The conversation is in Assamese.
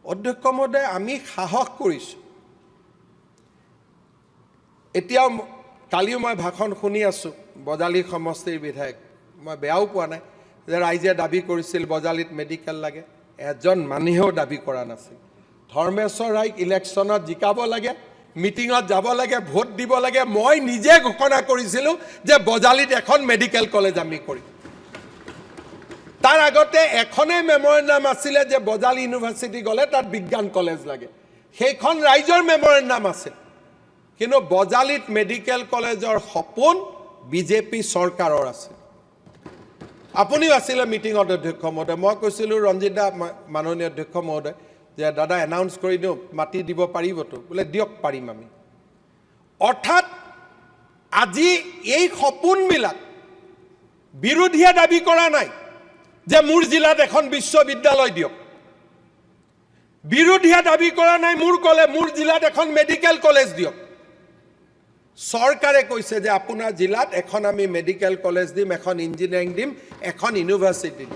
অধ্যক্ষ মহোদয় আমি সাহস কৰিছোঁ এতিয়াও কালিও মই ভাষণ শুনি আছোঁ বজালী সমষ্টিৰ বিধায়ক মই বেয়াও পোৱা নাই যে ৰাইজে দাবী কৰিছিল বজালীত মেডিকেল লাগে এজন মানুহেও দাবী কৰা নাছিল ধৰ্মেশ্বৰ ৰাইক ইলেকশ্যনত জিকাব লাগে মিটিঙত যাব লাগে ভোট দিব লাগে মই নিজে ঘোষণা কৰিছিলোঁ যে বজালীত এখন মেডিকেল কলেজ আমি কৰিম তাৰ আগতে এখনে মেমৰেণ্ডাম আছিলে যে বজালী ইউনিভাৰ্চিটি গ'লে তাত বিজ্ঞান কলেজ লাগে সেইখন ৰাইজৰ মেমৰেণ্ডাম আছিল কিন্তু বজালীত মেডিকেল কলেজৰ সপোন বিজেপি চৰকাৰৰ আছে আপুনিও আছিলে মিটিঙত অধ্যক্ষ মহোদয় মই কৈছিলোঁ ৰঞ্জিত দা মাননীয় অধ্যক্ষ মহোদয় যে দাদা এনাউন্স কৰি দিওঁ মাটি দিব পাৰিবতো বোলে দিয়ক পাৰিম আমি অৰ্থাৎ আজি এই সপোনবিলাক বিৰোধীয়ে দাবী কৰা নাই যে মোৰ জিলাত এখন বিশ্ববিদ্যালয় দিয়ক বিৰোধীয়ে দাবী কৰা নাই মোৰ জিলাত এখন মেডিকেল কলেজ দিয়ক চৰকাৰে কৈছে যে আপোনাৰ জিলাত এখন আমি মেডিকেল কলেজ দিম এখন ইঞ্জিনিয়াৰিং দিম এখন ইউনিভাৰ্চিটি দিম